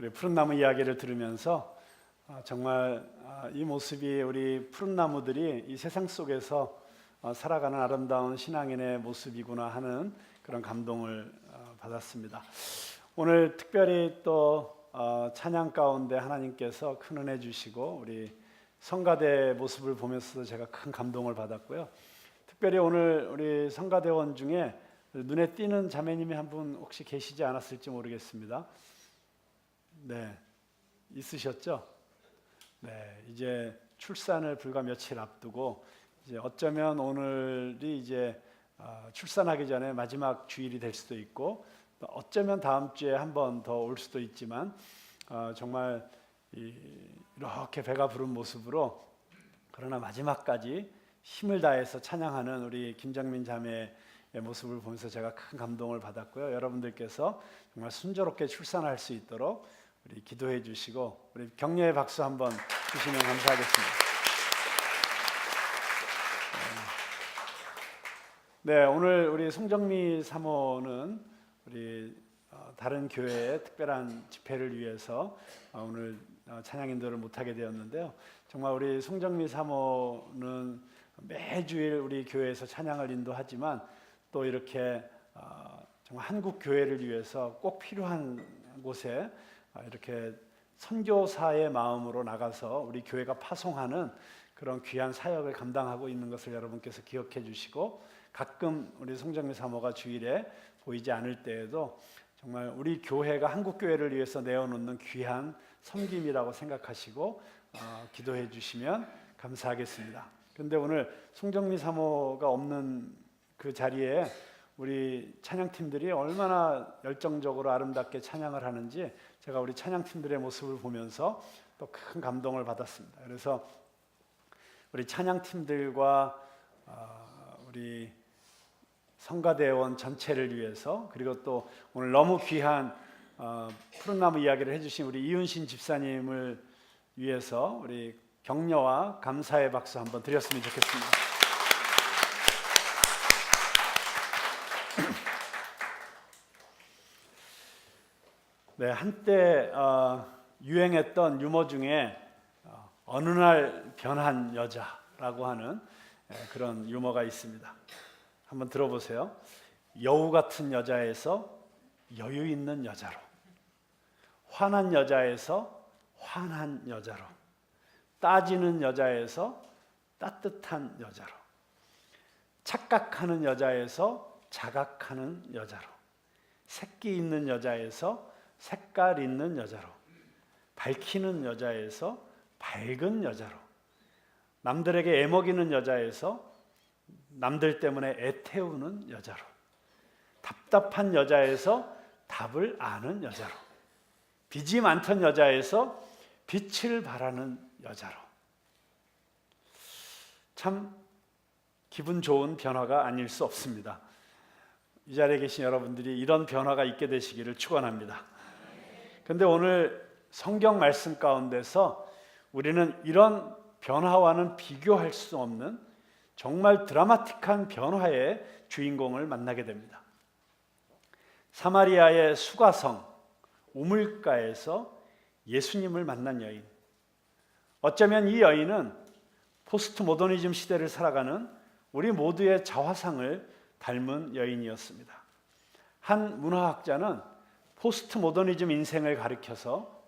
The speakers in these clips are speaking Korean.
우리 푸른 나무 이야기를 들으면서 정말 이 모습이 우리 푸른 나무들이 이 세상 속에서 살아가는 아름다운 신앙인의 모습이구나 하는 그런 감동을 받았습니다. 오늘 특별히 또 찬양 가운데 하나님께서 큰 은혜 주시고 우리 성가대 모습을 보면서 제가 큰 감동을 받았고요. 특별히 오늘 우리 성가대원 중에 눈에 띄는 자매님이 한 분 혹시 계시지 않았을지 모르겠습니다. 네, 있으셨죠? 네, 이제 출산을 불과 며칠 앞두고 이제 어쩌면 오늘이 이제 출산하기 전에 마지막 주일이 될 수도 있고 어쩌면 다음 주에 한 번 더 올 수도 있지만 정말 이렇게 배가 부른 모습으로 그러나 마지막까지 힘을 다해서 찬양하는 우리 김정민 자매의 모습을 보면서 제가 큰 감동을 받았고요. 여러분들께서 정말 순조롭게 출산할 수 있도록 우리 기도해 주시고 우리 격려의 박수 한번 주시면 감사하겠습니다. 네, 오늘 우리 송정미 사모는 우리 다른 교회의 특별한 집회를 위해서 오늘 찬양 인도를 못하게 되었는데요. 정말 우리 송정미 사모는 매주일 우리 교회에서 찬양을 인도하지만 또 이렇게 정말 한국 교회를 위해서 꼭 필요한 곳에 이렇게 선교사의 마음으로 나가서 우리 교회가 파송하는 그런 귀한 사역을 감당하고 있는 것을 여러분께서 기억해 주시고 가끔 우리 송정미 사모가 주일에 보이지 않을 때에도 정말 우리 교회가 한국 교회를 위해서 내어놓는 귀한 섬김이라고 생각하시고 기도해 주시면 감사하겠습니다. 그런데 오늘 송정미 사모가 없는 그 자리에 우리 찬양팀들이 얼마나 열정적으로 아름답게 찬양을 하는지 제가 우리 찬양팀들의 모습을 보면서 또 큰 감동을 받았습니다. 그래서 우리 찬양팀들과 우리 성가대원 전체를 위해서 그리고 또 오늘 너무 귀한 푸른나무 이야기를 해주신 우리 이윤신 집사님을 위해서 우리 격려와 감사의 박수 한번 드렸으면 좋겠습니다. 네, 한때 유행했던 유머 중에 어느 날 변한 여자라고 하는 그런 유머가 있습니다. 한번 들어보세요. 여우 같은 여자에서 여유 있는 여자로, 화난 여자에서 환한 여자로, 따지는 여자에서 따뜻한 여자로, 착각하는 여자에서 자각하는 여자로, 새끼 있는 여자에서 색깔 있는 여자로, 밝히는 여자에서 밝은 여자로, 남들에게 애먹이는 여자에서 남들 때문에 애태우는 여자로, 답답한 여자에서 답을 아는 여자로, 빚이 많던 여자에서 빛을 발하는 여자로. 참 기분 좋은 변화가 아닐 수 없습니다. 이 자리에 계신 여러분들이 이런 변화가 있게 되시기를 축원합니다. 그런데 오늘 성경 말씀 가운데서 우리는 이런 변화와는 비교할 수 없는 정말 드라마틱한 변화의 주인공을 만나게 됩니다. 사마리아의 수가성 우물가에서 예수님을 만난 여인. 어쩌면 이 여인은 포스트 모더니즘 시대를 살아가는 우리 모두의 자화상을 닮은 여인이었습니다. 한 문화학자는 포스트 모더니즘 인생을 가리켜서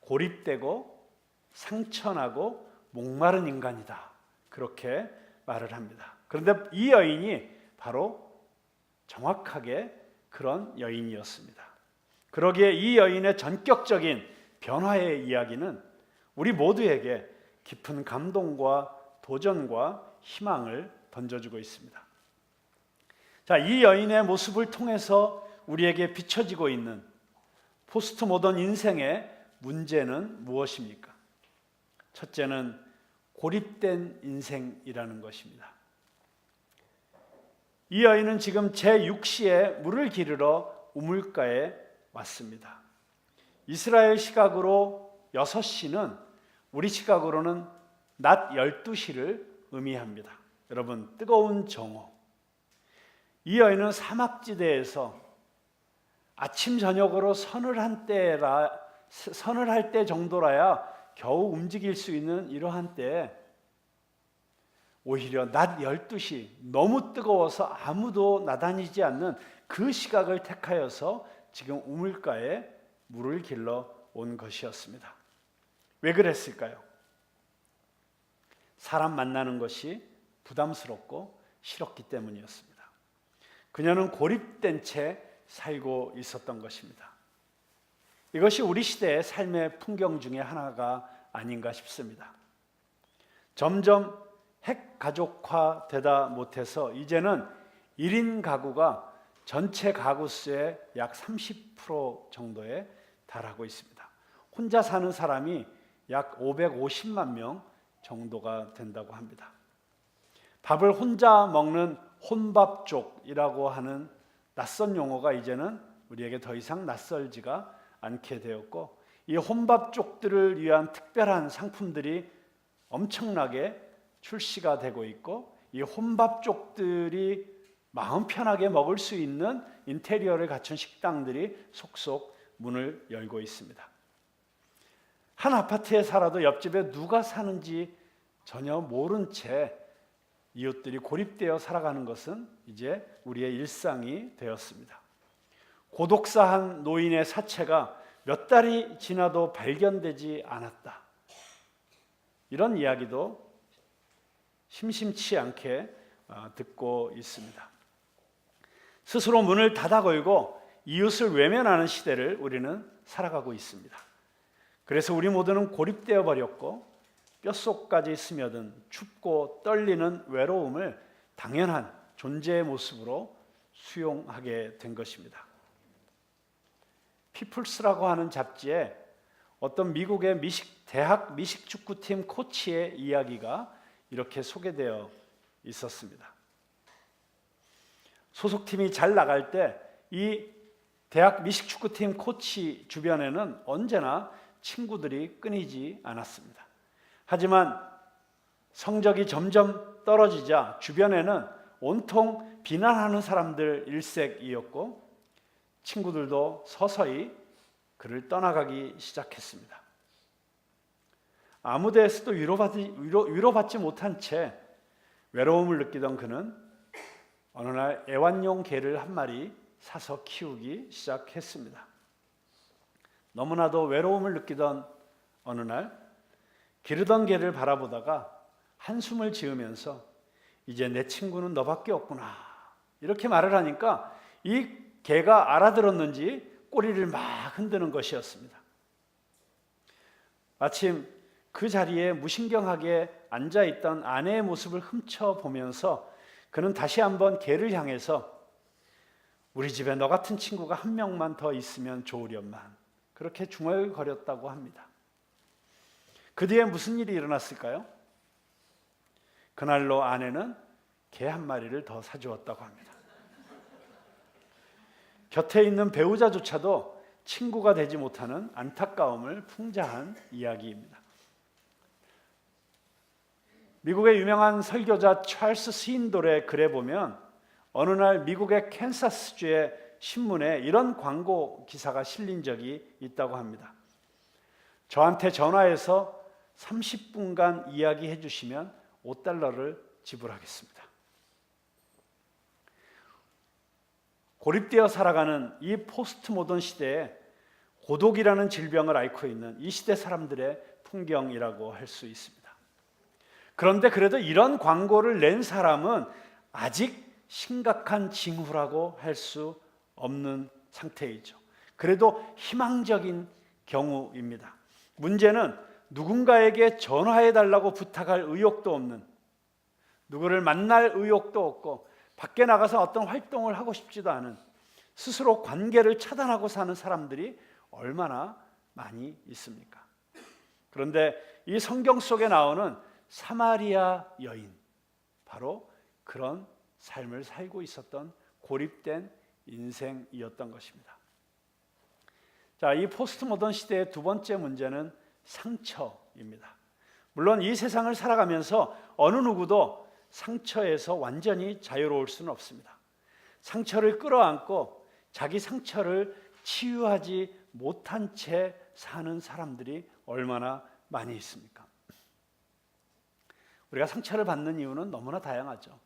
고립되고 상처나고 목마른 인간이다, 그렇게 말을 합니다. 그런데 이 여인이 바로 정확하게 그런 여인이었습니다. 그러기에 이 여인의 전격적인 변화의 이야기는 우리 모두에게 깊은 감동과 도전과 희망을 던져주고 있습니다. 자, 이 여인의 모습을 통해서 우리에게 비춰지고 있는 포스트 모던 인생의 문제는 무엇입니까? 첫째는 고립된 인생이라는 것입니다. 이 여인은 지금 제6시에 물을 기르러 우물가에 왔습니다. 이스라엘 시각으로 6시는 우리 시각으로는 낮 12시를 의미합니다. 여러분, 뜨거운 정오. 이 여인은 사막지대에서 아침 저녁으로 서늘한 때라 서늘할 때 정도라야 겨우 움직일 수 있는 이러한 때에 오히려 낮 12시 너무 뜨거워서 아무도 나다니지 않는 그 시각을 택하여서 지금 우물가에 물을 길러 온 것이었습니다. 왜 그랬을까요? 사람 만나는 것이 부담스럽고 싫었기 때문이었습니다. 그녀는 고립된 채 살고 있었던 것입니다. 이것이 우리 시대의 삶의 풍경 중에 하나가 아닌가 싶습니다. 점점 핵가족화 되다 못해서 이제는 1인 가구가 전체 가구 수의 약 30% 정도에 달하고 있습니다. 혼자 사는 사람이 약 550만 명 정도가 된다고 합니다. 밥을 혼자 먹는 혼밥족이라고 하는 낯선 용어가 이제는 우리에게 더 이상 낯설지가 않게 되었고, 이 혼밥족들을 위한 특별한 상품들이 엄청나게 출시가 되고 있고, 이 혼밥족들이 마음 편하게 먹을 수 있는 인테리어를 갖춘 식당들이 속속 문을 열고 있습니다. 한 아파트에 살아도 옆집에 누가 사는지 전혀 모른 채 이웃들이 고립되어 살아가는 것은 이제 우리의 일상이 되었습니다. 고독사한 노인의 사체가 몇 달이 지나도 발견되지 않았다. 이런 이야기도 심심치 않게 듣고 있습니다. 스스로 문을 닫아 걸고 이웃을 외면하는 시대를 우리는 살아가고 있습니다. 그래서 우리 모두는 고립되어 버렸고 뼛속까지 스며든 춥고 떨리는 외로움을 당연한 존재의 모습으로 수용하게 된 것입니다. 피플스라고 하는 잡지에 어떤 미국의 대학 미식축구팀 코치의 이야기가 이렇게 소개되어 있었습니다. 소속팀이 잘 나갈 때 이 대학 미식축구팀 코치 주변에는 언제나 친구들이 끊이지 않았습니다. 하지만 성적이 점점 떨어지자 주변에는 온통 비난하는 사람들 일색이었고, 친구들도 서서히 그를 떠나가기 시작했습니다. 아무 데에서도 위로받지 못한 채 외로움을 느끼던 그는 어느 날 애완용 개를 한 마리 사서 키우기 시작했습니다. 너무나도 외로움을 느끼던 어느 날 기르던 개를 바라보다가 한숨을 지으면서 이제 내 친구는 너밖에 없구나 이렇게 말을 하니까 이 개가 알아들었는지 꼬리를 막 흔드는 것이었습니다. 마침 그 자리에 무신경하게 앉아있던 아내의 모습을 훔쳐보면서 그는 다시 한번 개를 향해서 우리 집에 너 같은 친구가 한 명만 더 있으면 좋으련만 그렇게 중얼거렸다고 합니다. 그 뒤에 무슨 일이 일어났을까요? 그날로 아내는 개 한 마리를 더 사주었다고 합니다. 곁에 있는 배우자조차도 친구가 되지 못하는 안타까움을 풍자한 이야기입니다. 미국의 유명한 설교자 찰스 스윈돌의 글에 보면 어느 날 미국의 캔사스주의 신문에 이런 광고 기사가 실린 적이 있다고 합니다. 저한테 전화해서 30분간 이야기해 주시면 $5를 지불하겠습니다. 고립되어 살아가는 이 포스트 모던 시대에 고독이라는 질병을 앓고 있는 이 시대 사람들의 풍경이라고 할 수 있습니다. 그런데 그래도 이런 광고를 낸 사람은 아직 심각한 징후라고 할 수 없는 상태이죠. 그래도 희망적인 경우입니다. 문제는 누군가에게 전화해달라고 부탁할 의욕도 없는, 누구를 만날 의욕도 없고 밖에 나가서 어떤 활동을 하고 싶지도 않은, 스스로 관계를 차단하고 사는 사람들이 얼마나 많이 있습니까? 그런데 이 성경 속에 나오는 사마리아 여인, 바로 그런 삶을 살고 있었던 고립된 인생이었던 것입니다. 자, 이 포스트 모던 시대의 두 번째 문제는 상처입니다. 물론 이 세상을 살아가면서 어느 누구도 상처에서 완전히 자유로울 수는 없습니다. 상처를 끌어안고 자기 상처를 치유하지 못한 채 사는 사람들이 얼마나 많이 있습니까? 우리가 상처를 받는 이유는 너무나 다양하죠.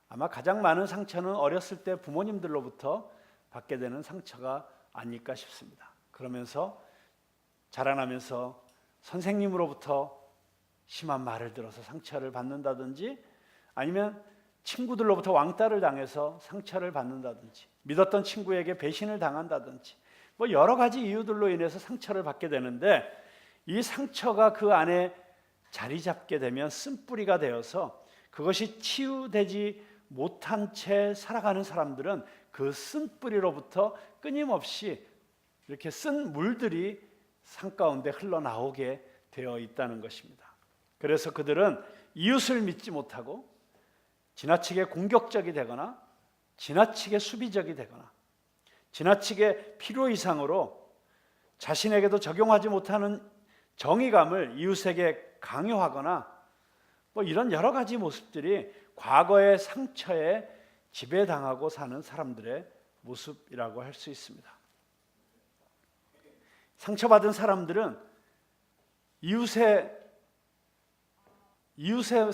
아마 가장 많은 상처는 어렸을 때 부모님들로부터 받게 되는 상처가 아닐까 싶습니다. 그러면서 자라나면서 선생님으로부터 심한 말을 들어서 상처를 받는다든지, 아니면 친구들로부터 왕따를 당해서 상처를 받는다든지, 믿었던 친구에게 배신을 당한다든지, 뭐 여러 가지 이유들로 인해서 상처를 받게 되는데, 이 상처가 그 안에 자리 잡게 되면 쓴뿌리가 되어서 그것이 치유되지 못한 채 살아가는 사람들은 그 쓴뿌리로부터 끊임없이 이렇게 쓴 물들이 산 가운데 흘러나오게 되어 있다는 것입니다. 그래서 그들은 이웃을 믿지 못하고 지나치게 공격적이 되거나 지나치게 수비적이 되거나 지나치게 필요 이상으로 자신에게도 적용하지 못하는 정의감을 이웃에게 강요하거나 뭐 이런 여러 가지 모습들이 과거의 상처에 지배당하고 사는 사람들의 모습이라고 할 수 있습니다. 상처받은 사람들은 이웃의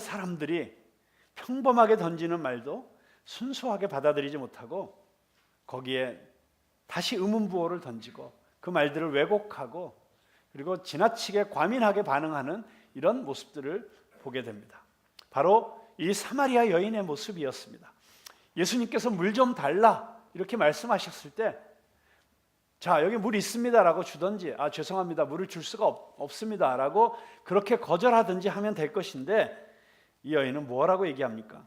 사람들이 평범하게 던지는 말도 순수하게 받아들이지 못하고 거기에 다시 의문부호를 던지고 그 말들을 왜곡하고 그리고 지나치게 과민하게 반응하는 이런 모습들을 보게 됩니다. 바로 이 사마리아 여인의 모습이었습니다. 예수님께서 물 좀 달라 이렇게 말씀하셨을 때, 자 여기 물 있습니다라고 주든지, 아 죄송합니다 물을 줄 수가 없습니다라고 그렇게 거절하든지 하면 될 것인데, 이 여인은 뭐라고 얘기합니까?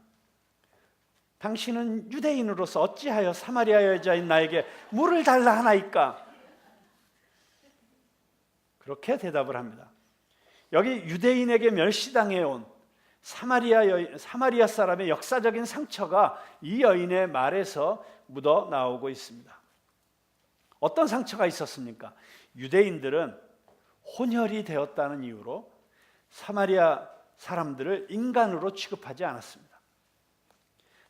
당신은 유대인으로서 어찌하여 사마리아 여자인 나에게 물을 달라 하나이까? 그렇게 대답을 합니다. 여기 유대인에게 멸시당해 온 사마리아 사람의 역사적인 상처가 이 여인의 말에서 묻어 나오고 있습니다. 어떤 상처가 있었습니까? 유대인들은 혼혈이 되었다는 이유로 사마리아 사람들을 인간으로 취급하지 않았습니다.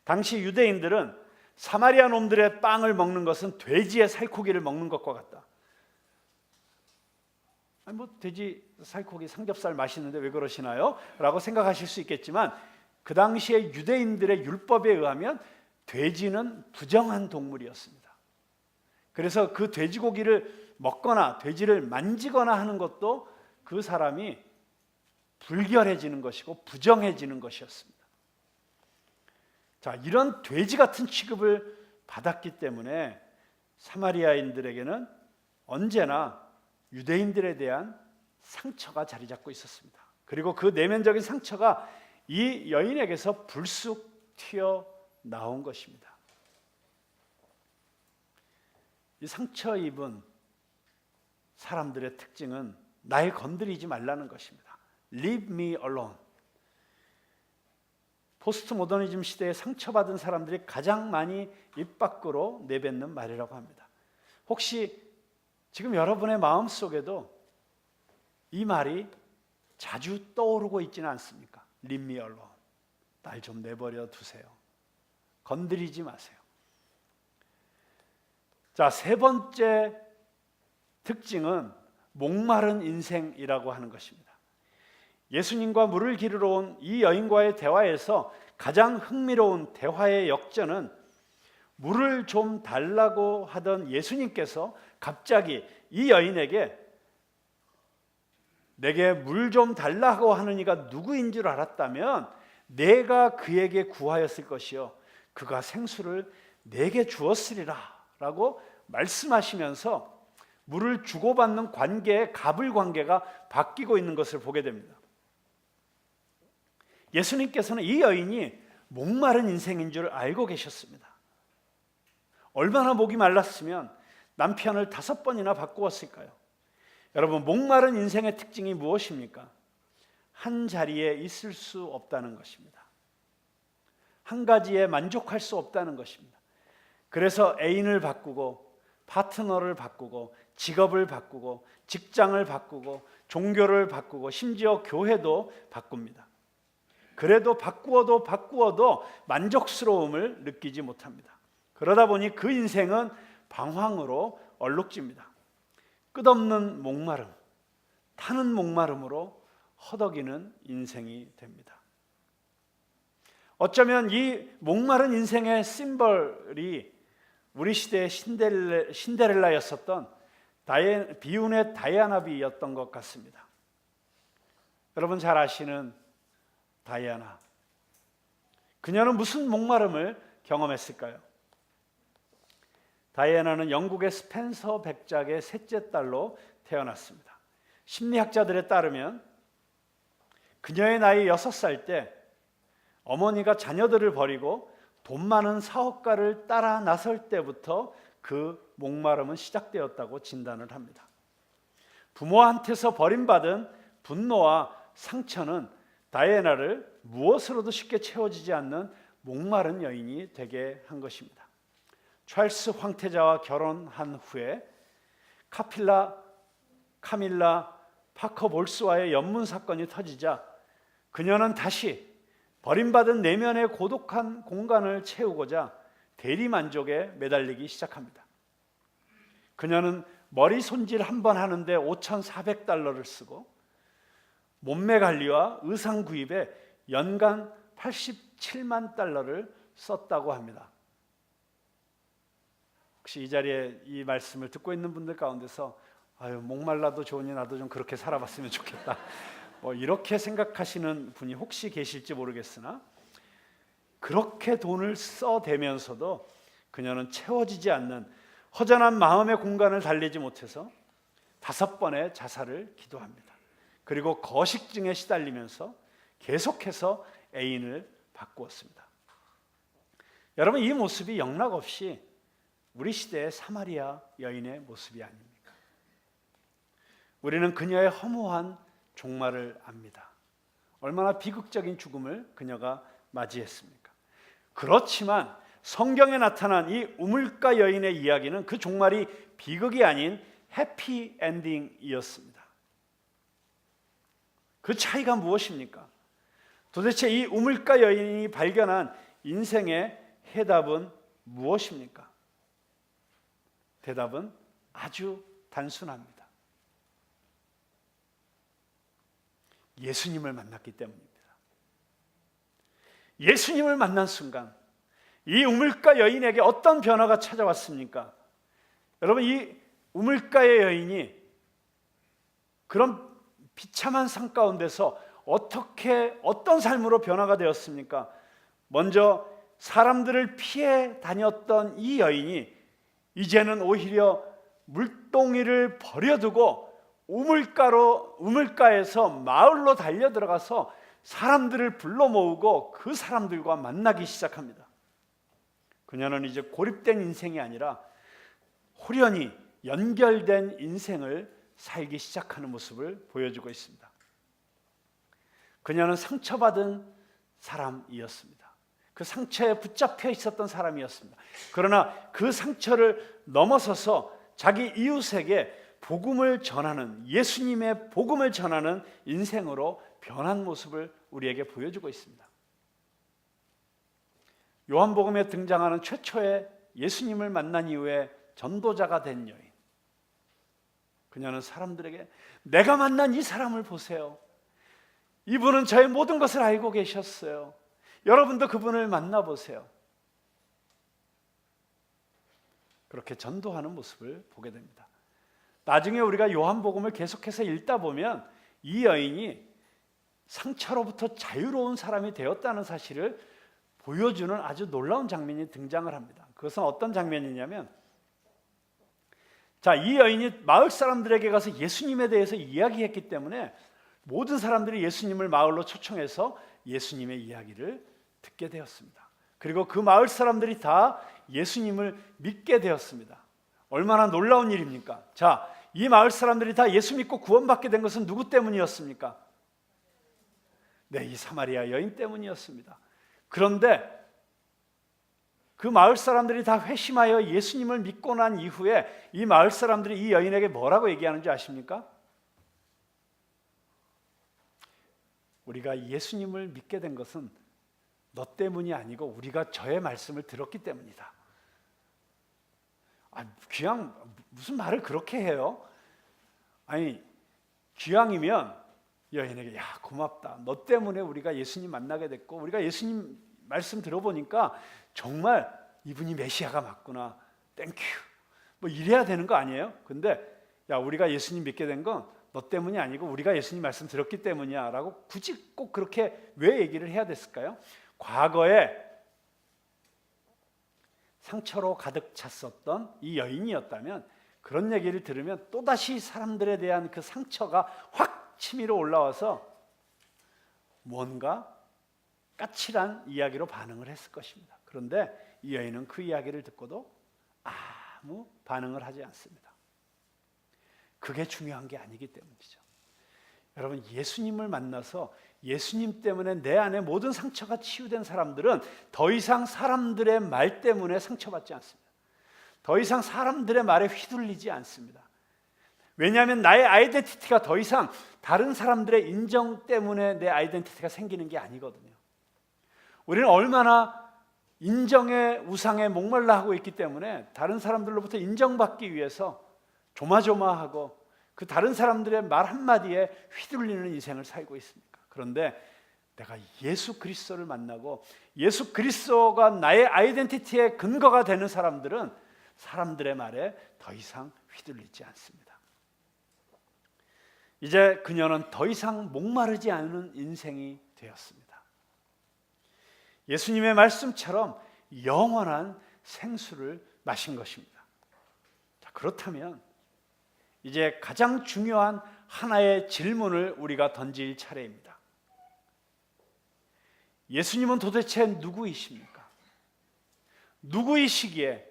당시 유대인들은 사마리아 놈들의 빵을 먹는 것은 돼지의 살코기를 먹는 것과 같다. 아니 뭐 돼지 살코기 삼겹살 맛있는데 왜 그러시나요? 라고 생각하실 수 있겠지만, 그 당시에 유대인들의 율법에 의하면 돼지는 부정한 동물이었습니다. 그래서 그 돼지고기를 먹거나 돼지를 만지거나 하는 것도 그 사람이 불결해지는 것이고 부정해지는 것이었습니다. 자, 이런 돼지 같은 취급을 받았기 때문에 사마리아인들에게는 언제나 유대인들에 대한 상처가 자리 잡고 있었습니다. 그리고 그 내면적인 상처가 이 여인에게서 불쑥 튀어나온 것입니다. 이 상처 입은 사람들의 특징은 날 건드리지 말라는 것입니다. Leave me alone. 포스트 모더니즘 시대에 상처받은 사람들이 가장 많이 입 밖으로 내뱉는 말이라고 합니다. 혹시 지금 여러분의 마음속에도 이 말이 자주 떠오르고 있지는 않습니까? Leave me alone. 날 좀 내버려 두세요. 건드리지 마세요. 자, 세 번째 특징은 목마른 인생이라고 하는 것입니다. 예수님과 물을 기르러 온 이 여인과의 대화에서 가장 흥미로운 대화의 역전은 물을 좀 달라고 하던 예수님께서 갑자기 이 여인에게 내게 물 좀 달라고 하는 이가 누구인 줄 알았다면 내가 그에게 구하였을 것이요 그가 생수를 내게 주었으리라 라고 말씀하시면서 물을 주고받는 관계의 갑을관계가 바뀌고 있는 것을 보게 됩니다. 예수님께서는 이 여인이 목마른 인생인 줄 알고 계셨습니다. 얼마나 목이 말랐으면 남편을 5번이나 바꾸었을까요? 여러분, 목마른 인생의 특징이 무엇입니까? 한 자리에 있을 수 없다는 것입니다. 한 가지에 만족할 수 없다는 것입니다. 그래서 애인을 바꾸고 파트너를 바꾸고 직업을 바꾸고 직장을 바꾸고 종교를 바꾸고 심지어 교회도 바꿉니다. 그래도 바꾸어도 만족스러움을 느끼지 못합니다. 그러다 보니 그 인생은 방황으로 얼룩집니다. 끝없는 목마름, 타는 목마름으로 허덕이는 인생이 됩니다. 어쩌면 이 목마른 인생의 심벌이 우리 시대의 신데렐라였었던 비운의 다이아나비였던 것 같습니다. 여러분 잘 아시는 다이아나, 그녀는 무슨 목마름을 경험했을까요? 다이아나는 영국의 스펜서 백작의 셋째 딸로 태어났습니다. 심리학자들에 따르면 그녀의 나이 6살 때 어머니가 자녀들을 버리고 돈 많은 사업가를 따라 나설 때부터 그 목마름은 시작되었다고 진단을 합니다. 부모한테서 버림받은 분노와 상처는 다이애나를 무엇으로도 쉽게 채워지지 않는 목마른 여인이 되게 한 것입니다. 찰스 황태자와 결혼한 후에 카밀라 파커 볼스와의 연문 사건이 터지자 그녀는 다시 버림받은 내면의 고독한 공간을 채우고자 대리만족에 매달리기 시작합니다. 그녀는 머리 손질 한 번 하는데 $5,400를 쓰고 몸매 관리와 의상 구입에 연간 $87만 썼다고 합니다. 혹시 이 자리에 이 말씀을 듣고 있는 분들 가운데서 아유, 목말라도 좋으니 나도 좀 그렇게 살아봤으면 좋겠다, 이렇게 생각하시는 분이 혹시 계실지 모르겠으나, 그렇게 돈을 써대면서도 그녀는 채워지지 않는 허전한 마음의 공간을 달래지 못해서 5번의 자살을 기도합니다. 그리고 거식증에 시달리면서 계속해서 애인을 바꾸었습니다. 여러분, 이 모습이 영락없이 우리 시대의 사마리아 여인의 모습이 아닙니까? 우리는 그녀의 허무한 종말을 압니다. 얼마나 비극적인 죽음을 그녀가 맞이했습니까? 그렇지만 성경에 나타난 이 우물가 여인의 이야기는 그 종말이 비극이 아닌 해피 엔딩이었습니다. 그 차이가 무엇입니까? 도대체 이 우물가 여인이 발견한 인생의 해답은 무엇입니까? 대답은 아주 단순합니다. 예수님을 만났기 때문입니다. 예수님을 만난 순간 이 우물가 여인에게 어떤 변화가 찾아왔습니까? 여러분, 이 우물가의 여인이 그런 비참한 삶 가운데서 어떤 삶으로 변화가 되었습니까? 먼저 사람들을 피해 다녔던 이 여인이 이제는 오히려 물동이를 버려두고 우물가에서 마을로 달려들어가서 사람들을 불러 모으고 그 사람들과 만나기 시작합니다. 그녀는 이제 고립된 인생이 아니라 호련히 연결된 인생을 살기 시작하는 모습을 보여주고 있습니다. 그녀는 상처받은 사람이었습니다. 그 상처에 붙잡혀 있었던 사람이었습니다. 그러나 그 상처를 넘어서서 자기 이웃에게 복음을 전하는, 예수님의 복음을 전하는 인생으로 변한 모습을 우리에게 보여주고 있습니다. 요한복음에 등장하는 최초의 예수님을 만난 이후에 전도자가 된 여인, 그녀는 사람들에게 내가 만난 이 사람을 보세요. 이분은 저의 모든 것을 알고 계셨어요. 여러분도 그분을 만나보세요. 그렇게 전도하는 모습을 보게 됩니다. 나중에 우리가 요한복음을 계속해서 읽다 보면 이 여인이 상처로부터 자유로운 사람이 되었다는 사실을 보여주는 아주 놀라운 장면이 등장을 합니다. 그것은 어떤 장면이냐면, 이 여인이 마을 사람들에게 가서 예수님에 대해서 이야기했기 때문에 모든 사람들이 예수님을 마을로 초청해서 예수님의 이야기를 듣게 되었습니다. 그리고 그 마을 사람들이 다 예수님을 믿게 되었습니다. 얼마나 놀라운 일입니까? 이 마을 사람들이 다 예수 믿고 구원받게 된 것은 누구 때문이었습니까? 네, 이 사마리아 여인 때문이었습니다. 그런데 그 마을 사람들이 다 회심하여 예수님을 믿고 난 이후에 이 마을 사람들이 이 여인에게 뭐라고 얘기하는지 아십니까? 우리가 예수님을 믿게 된 것은 너 때문이 아니고 우리가 저의 말씀을 들었기 때문이다. 그냥 무슨 말을 그렇게 해요? 아니 기왕이면 여인에게 야 고맙다. 너 때문에 우리가 예수님 만나게 됐고 우리가 예수님 말씀 들어보니까 정말 이분이 메시아가 맞구나. 땡큐. 뭐 이래야 되는 거 아니에요? 근데 야 우리가 예수님 믿게 된 건 너 때문이 아니고 우리가 예수님 말씀 들었기 때문이야 라고 굳이 꼭 그렇게 왜 얘기를 해야 됐을까요? 과거에 상처로 가득 찼었던 이 여인이었다면 그런 얘기를 들으면 또다시 사람들에 대한 그 상처가 확 치밀어 올라와서 뭔가 까칠한 이야기로 반응을 했을 것입니다. 그런데 이 여인은 그 이야기를 듣고도 아무 반응을 하지 않습니다. 그게 중요한 게 아니기 때문이죠. 여러분 예수님을 만나서 예수님 때문에 내 안에 모든 상처가 치유된 사람들은 더 이상 사람들의 말 때문에 상처받지 않습니다. 더 이상 사람들의 말에 휘둘리지 않습니다. 왜냐하면 나의 아이덴티티가 더 이상 다른 사람들의 인정 때문에 내 아이덴티티가 생기는 게 아니거든요. 우리는 얼마나 인정의 우상에 목말라 하고 있기 때문에 다른 사람들로부터 인정받기 위해서 조마조마하고 그 다른 사람들의 말 한마디에 휘둘리는 인생을 살고 있습니까? 그런데 내가 예수 그리스도를 만나고 예수 그리스도가 나의 아이덴티티의 근거가 되는 사람들은 사람들의 말에 더 이상 휘둘리지 않습니다. 이제 그녀는 더 이상 목마르지 않은 인생이 되었습니다. 예수님의 말씀처럼 영원한 생수를 마신 것입니다. 자, 그렇다면 이제 가장 중요한 하나의 질문을 우리가 던질 차례입니다. 예수님은 도대체 누구이십니까? 누구이시기에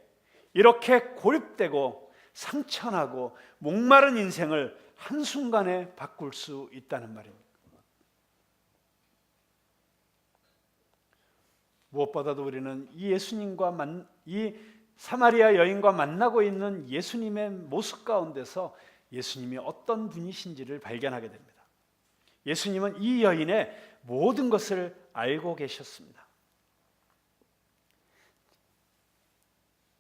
이렇게 고립되고 상처나고 목마른 인생을 한순간에 바꿀 수 있다는 말입니다. 무엇보다도 우리는 이 예수님과 이 사마리아 여인과 만나고 있는 예수님의 모습 가운데서 예수님이 어떤 분이신지를 발견하게 됩니다. 예수님은 이 여인의 모든 것을 알고 계셨습니다.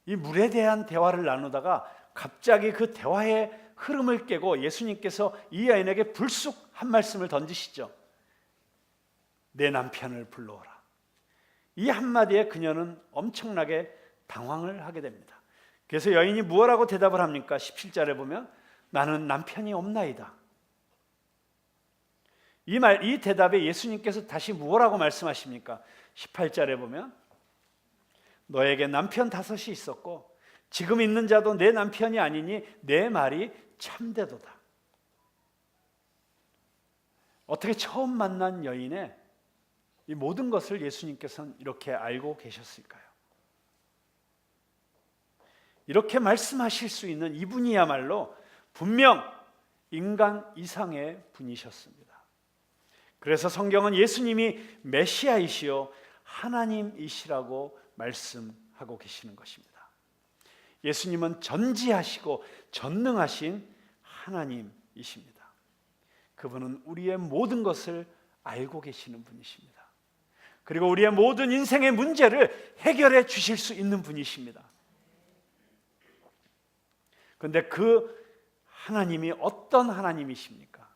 이 물에 대한 대화를 나누다가 갑자기 그 대화의 흐름을 깨고 예수님께서 이 여인에게 불쑥 한 말씀을 던지시죠. 내 남편을 불러오라. 이 한마디에 그녀는 엄청나게 당황을 하게 됩니다. 그래서 여인이 무엇라고 대답을 합니까? 17절에 보면 나는 남편이 없나이다. 이 대답에 예수님께서 다시 무엇라고 말씀하십니까? 18절에 보면 너에게 남편 5이 있었고 지금 있는 자도 내 남편이 아니니 내 말이 참되도다. 어떻게 처음 만난 여인의 이 모든 것을 예수님께서는 이렇게 알고 계셨을까요? 이렇게 말씀하실 수 있는 이분이야말로 분명 인간 이상의 분이셨습니다. 그래서 성경은 예수님이 메시아이시요 하나님이시라고 말씀하고 계시는 것입니다. 예수님은 전지하시고 전능하신 하나님이십니다. 그분은 우리의 모든 것을 알고 계시는 분이십니다. 그리고 우리의 모든 인생의 문제를 해결해 주실 수 있는 분이십니다. 그런데 그 하나님이 어떤 하나님이십니까?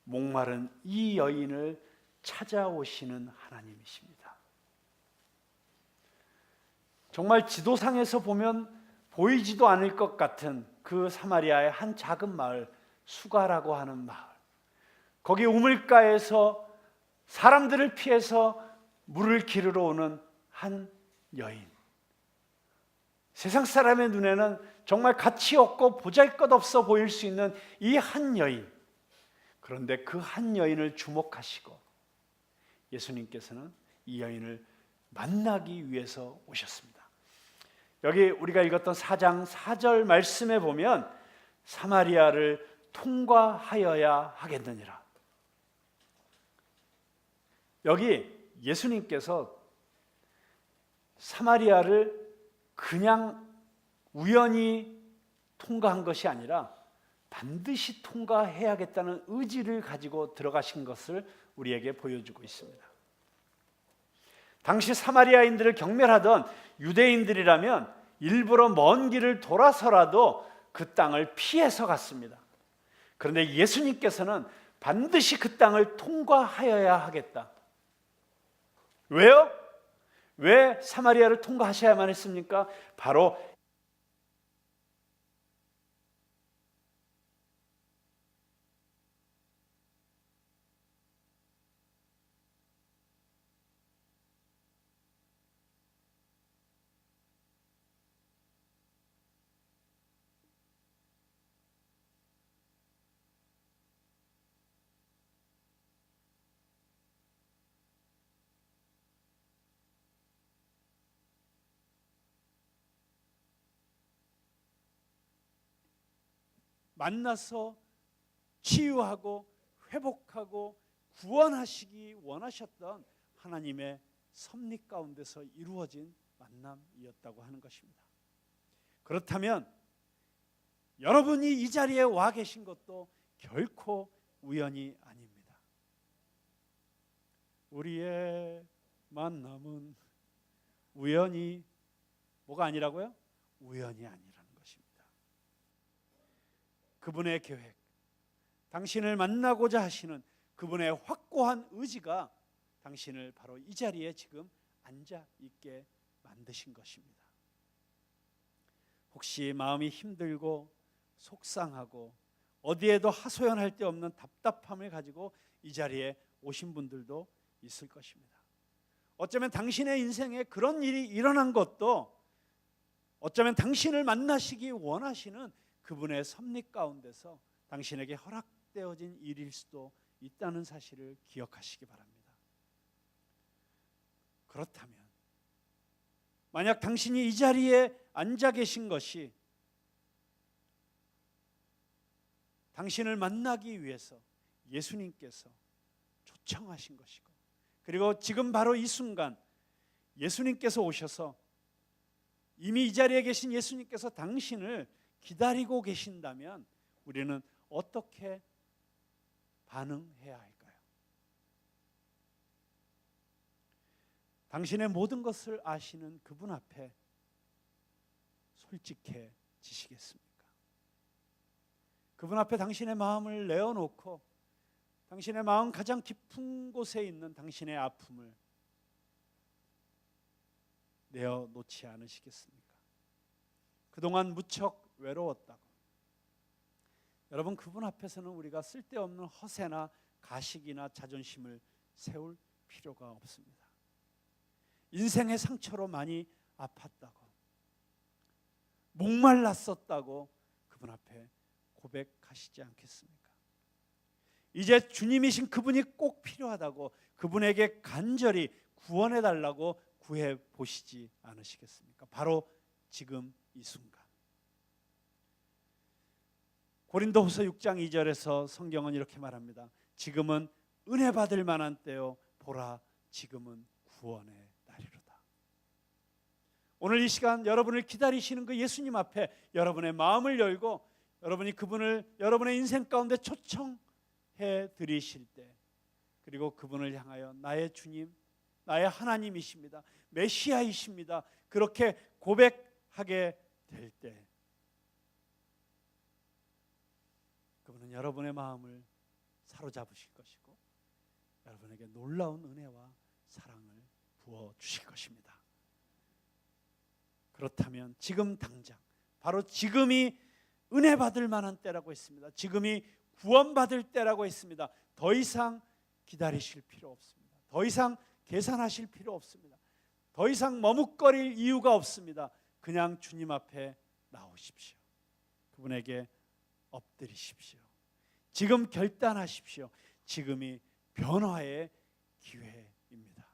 목마른 이 여인을 찾아오시는 하나님이십니다. 정말 지도상에서 보면 보이지도 않을 것 같은 그 사마리아의 한 작은 마을, 수가라고 하는 마을. 거기 우물가에서 사람들을 피해서 물을 기르러 오는 한 여인. 세상 사람의 눈에는 정말 가치 없고 보잘것없어 보일 수 있는 이 한 여인. 그런데 그 한 여인을 주목하시고 예수님께서는 이 여인을 만나기 위해서 오셨습니다. 여기 우리가 읽었던 4장 4절 말씀에 보면 사마리아를 통과하여야 하겠느니라. 여기 예수님께서 사마리아를 그냥 우연히 통과한 것이 아니라 반드시 통과해야겠다는 의지를 가지고 들어가신 것을 우리에게 보여주고 있습니다. 당시 사마리아인들을 경멸하던 유대인들이라면 일부러 먼 길을 돌아서라도 그 땅을 피해서 갔습니다. 그런데 예수님께서는 반드시 그 땅을 통과하여야 하겠다. 왜요? 왜 사마리아를 통과하셔야만 했습니까? 바로 만나서 치유하고 회복하고 구원하시기 원하셨던 하나님의 섭리 가운데서 이루어진 만남이었다고 하는 것입니다. 그렇다면 여러분이 이 자리에 와 계신 것도 결코 우연이 아닙니다. 우리의 만남은 우연이 뭐가 아니라고요? 우연이 아니라는 것입니다. 그분의 계획, 당신을 만나고자 하시는 그분의 확고한 의지가 당신을 바로 이 자리에 지금 앉아 있게 만드신 것입니다. 혹시 마음이 힘들고 속상하고 어디에도 하소연할 데 없는 답답함을 가지고 이 자리에 오신 분들도 있을 것입니다. 어쩌면 당신의 인생에 그런 일이 일어난 것도 어쩌면 당신을 만나시기 원하시는 그분의 섭리 가운데서 당신에게 허락되어진 일일 수도 있다는 사실을 기억하시기 바랍니다. 그렇다면 만약 당신이 이 자리에 앉아 계신 것이 당신을 만나기 위해서 예수님께서 초청하신 것이고, 그리고 지금 바로 이 순간 예수님께서 오셔서 이미 이 자리에 계신 예수님께서 당신을 기다리고 계신다면 우리는 어떻게 반응해야 할까요? 당신의 모든 것을 아시는 그분 앞에 솔직해지시겠습니까? 그분 앞에 당신의 마음을 내어놓고 당신의 마음 가장 깊은 곳에 있는 당신의 아픔을 내어놓지 않으시겠습니까? 그동안 무척 외로웠다고. 여러분, 그분 앞에서는 우리가 쓸데없는 허세나 가식이나 자존심을 세울 필요가 없습니다. 인생의 상처로 많이 아팠다고, 목말랐었다고 그분 앞에 고백하시지 않겠습니까? 이제 주님이신 그분이 꼭 필요하다고 그분에게 간절히 구원해 달라고 구해 보시지 않으시겠습니까? 바로 지금 이 순간. 고린도후서 6장 2절에서 성경은 이렇게 말합니다. 지금은 은혜 받을 만한 때요, 보라 지금은 구원의 날이로다. 오늘 이 시간 여러분을 기다리시는 그 예수님 앞에 여러분의 마음을 열고 여러분이 그분을 여러분의 인생 가운데 초청해 드리실 때, 그리고 그분을 향하여 나의 주님, 나의 하나님이십니다, 메시아이십니다, 그렇게 고백하게 될 때 그분은 여러분의 마음을 사로잡으실 것이고 여러분에게 놀라운 은혜와 사랑을 부어주실 것입니다. 그렇다면 지금 당장, 바로 지금이 은혜 받을 만한 때라고 했습니다. 지금이 구원받을 때라고 했습니다. 더 이상 기다리실 필요 없습니다. 더 이상 계산하실 필요 없습니다. 더 이상 머뭇거릴 이유가 없습니다. 그냥 주님 앞에 나오십시오. 그분에게 엎드리십시오. 지금 결단하십시오. 지금이 변화의 기회입니다.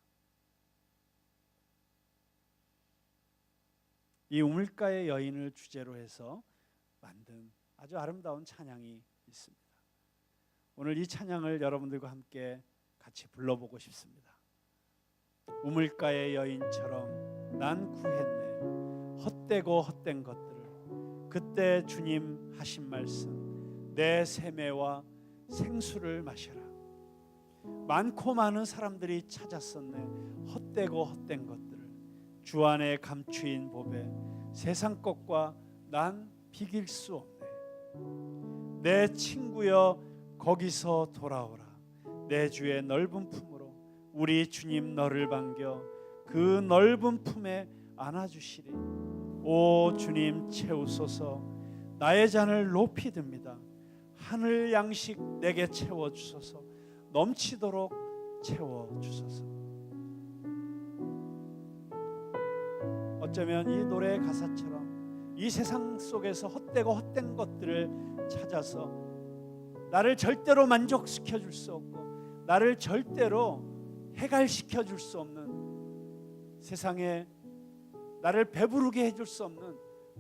이 우물가의 여인을 주제로 해서 만든 아주 아름다운 찬양이 있습니다. 오늘 이 찬양을 여러분들과 함께 같이 불러보고 싶습니다. 우물가의 여인처럼 난 구했네, 헛되고 헛된 것들을. 그때 주님 하신 말씀, 내 세매와 생수를 마셔라. 많고 많은 사람들이 찾았었네, 헛되고 헛된 것들을. 주 안에 감추인 법에 세상 것과 난 비길 수 없네. 내 친구여 거기서 돌아오라. 내 주의 넓은 품으로 우리 주님 너를 반겨 그 넓은 품에 안아주시리. 오 주님 채우소서. 나의 잔을 높이 듭니다. 하늘 양식 내게 채워주소서. 넘치도록 채워주소서. 어쩌면 이 노래의 가사처럼 이 세상 속에서 헛되고 헛된 것들을 찾아서 나를 절대로 만족시켜 줄 수 없고 나를 절대로 해갈시켜 줄 수 없는, 세상에 나를 배부르게 해줄 수 없는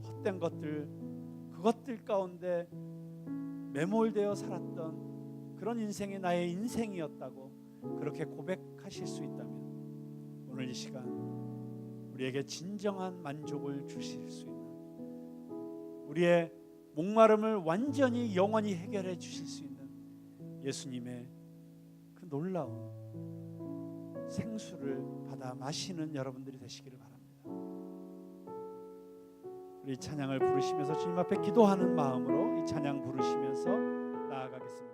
헛된 것들, 그것들 가운데 매몰되어 살았던 그런 인생이 나의 인생이었다고 그렇게 고백하실 수 있다면 오늘 이 시간 우리에게 진정한 만족을 주실 수 있는, 우리의 목마름을 완전히 영원히 해결해 주실 수 있는 예수님의 그 놀라운 생수를 받아 마시는 여러분들이 되시기를 바랍니다. 우리 찬양을 부르시면서 주님 앞에 기도하는 마음으로 이 찬양 부르시면서 나아가겠습니다.